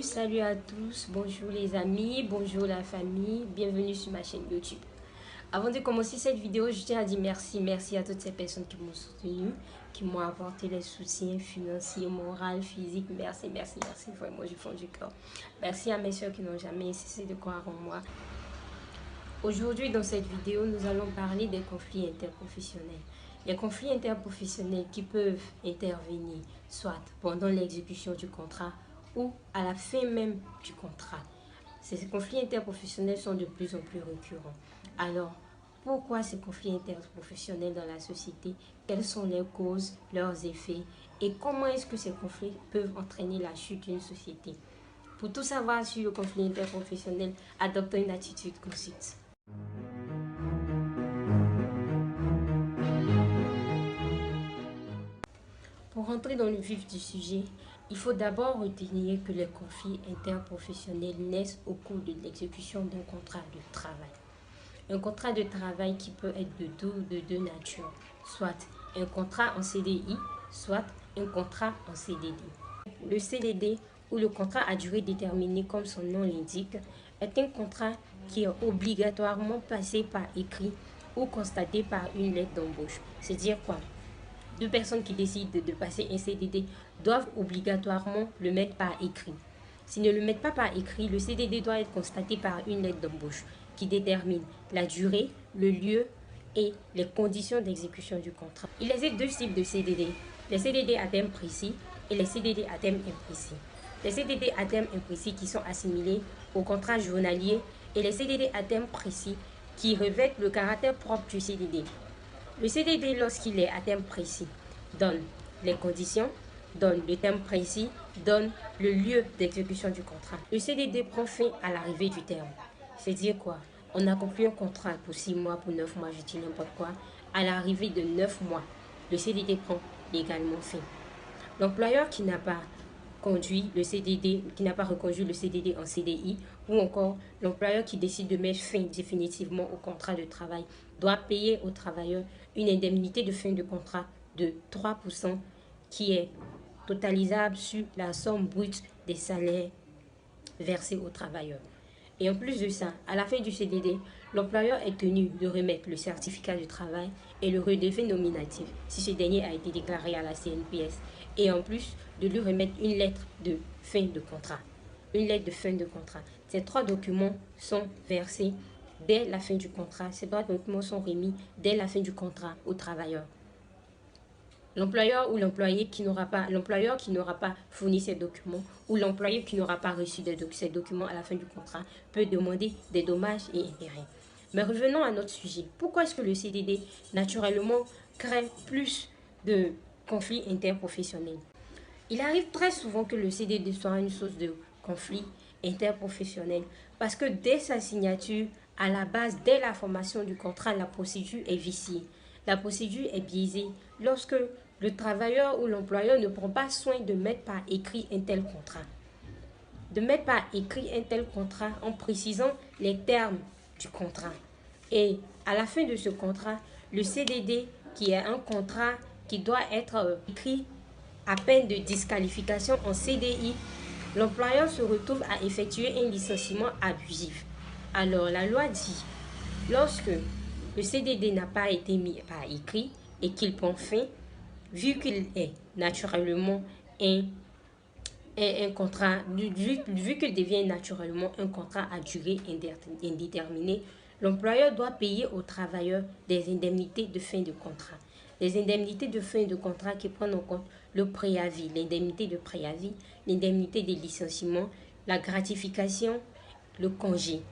Salut à tous, bonjour les amis, bonjour la famille, bienvenue sur ma chaîne YouTube. Avant de commencer cette vidéo, je tiens à dire merci à toutes ces personnes qui m'ont soutenu, qui m'ont apporté les soutiens financiers, moral, physique. Merci, vraiment du fond du cœur. Merci à mes soeurs qui n'ont jamais cessé de croire en moi. Aujourd'hui, dans cette vidéo, nous allons parler des conflits interprofessionnels. Les conflits interprofessionnels qui peuvent intervenir soit pendant l'exécution du contrat ou à la fin même du contrat. Ces conflits interprofessionnels sont de plus en plus récurrents. Alors, pourquoi ces conflits interprofessionnels dans la société? Quelles sont leurs causes, leurs effets et comment est-ce que ces conflits peuvent entraîner la chute d'une société? Pour tout savoir sur le conflit interprofessionnel, adoptez une attitude consciente. Pour rentrer dans le vif du sujet, il faut d'abord retenir que les conflits interprofessionnels naissent au cours de l'exécution d'un contrat de travail. Un contrat de travail qui peut être de deux natures, soit un contrat en CDI, soit un contrat en CDD. Le CDD, ou le contrat à durée déterminée comme son nom l'indique, est un contrat qui est obligatoirement passé par écrit ou constaté par une lettre d'embauche. C'est-à-dire quoi? Deux personnes qui décident de passer un CDD doivent obligatoirement le mettre par écrit. S'ils ne le mettent pas par écrit, le CDD doit être constaté par une lettre d'embauche qui détermine la durée, le lieu et les conditions d'exécution du contrat. Il existe deux types de CDD, les CDD à terme précis et les CDD à terme imprécis. Les CDD à terme imprécis qui sont assimilés au contrat journalier et les CDD à terme précis qui revêtent le caractère propre du CDD. Le CDD, lorsqu'il est à terme précis, donne les conditions, donne le terme précis, donne le lieu d'exécution du contrat. Le CDD prend fin à l'arrivée du terme. C'est-à-dire quoi? On a conclu un contrat pour 6 mois, pour 9 mois, je dis n'importe quoi. À l'arrivée de 9 mois, le CDD prend également fin. L'employeur qui n'a pas conduit le CDD, qui n'a pas reconduit le CDD en CDI, ou encore l'employeur qui décide de mettre fin définitivement au contrat de travail, doit payer au travailleur une indemnité de fin de contrat de 3% qui est totalisable sur la somme brute des salaires versés aux travailleurs. Et en plus de ça, à la fin du CDD, l'employeur est tenu de remettre le certificat de travail et le relevé nominatif si ce dernier a été déclaré à la CNPS. Et en plus de lui remettre une lettre de fin de contrat. Une lettre de fin de contrat. Ces trois documents sont versés dès la fin du contrat. Ces trois documents sont remis dès la fin du contrat au travailleur. L'employeur ou l'employé qui n'aura pas fourni ces documents ou l'employé qui n'aura pas reçu ces documents à la fin du contrat peut demander des dommages et intérêts. Mais revenons à notre sujet. Pourquoi est-ce que le CDD naturellement crée plus de conflits interprofessionnels? Il arrive très souvent que le CDD soit une source de conflit interprofessionnel parce que dès sa signature, à la base, dès la formation du contrat, la procédure est viciée. La procédure est biaisée lorsque le travailleur ou l'employeur ne prend pas soin de mettre par écrit un tel contrat. De mettre par écrit un tel contrat en précisant les termes du contrat. Et à la fin de ce contrat, le CDD, qui est un contrat qui doit être écrit à peine de disqualification en CDI, l'employeur se retrouve à effectuer un licenciement abusif. Alors la loi dit, lorsque le CDD n'a pas été mis par écrit et qu'il prend fin, vu qu'il est naturellement un contrat, vu qu'il devient naturellement un contrat à durée indéterminée, l'employeur doit payer aux travailleurs des indemnités de fin de contrat. Les indemnités de fin de contrat qui prennent en compte le préavis, l'indemnité de préavis, l'indemnité de licenciement, la gratification, le congé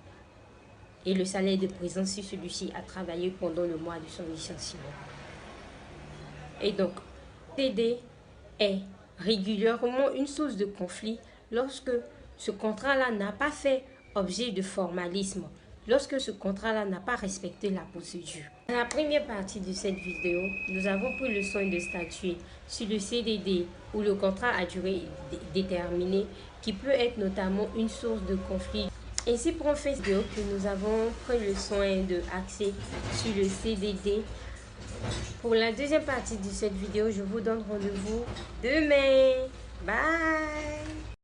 et le salaire de présence si celui-ci a travaillé pendant le mois de son licenciement. Et donc, CDD est régulièrement une source de conflit lorsque ce contrat-là n'a pas fait objet de formalisme, lorsque ce contrat-là n'a pas respecté la procédure. Dans la première partie de cette vidéo, nous avons pris le soin de statuer sur le CDD ou le contrat à durée déterminée qui peut être notamment une source de conflit. Ainsi, pour cette vidéo que nous avons pris le soin de axer sur le CDD. Pour la deuxième partie de cette vidéo, je vous donne rendez-vous demain. Bye!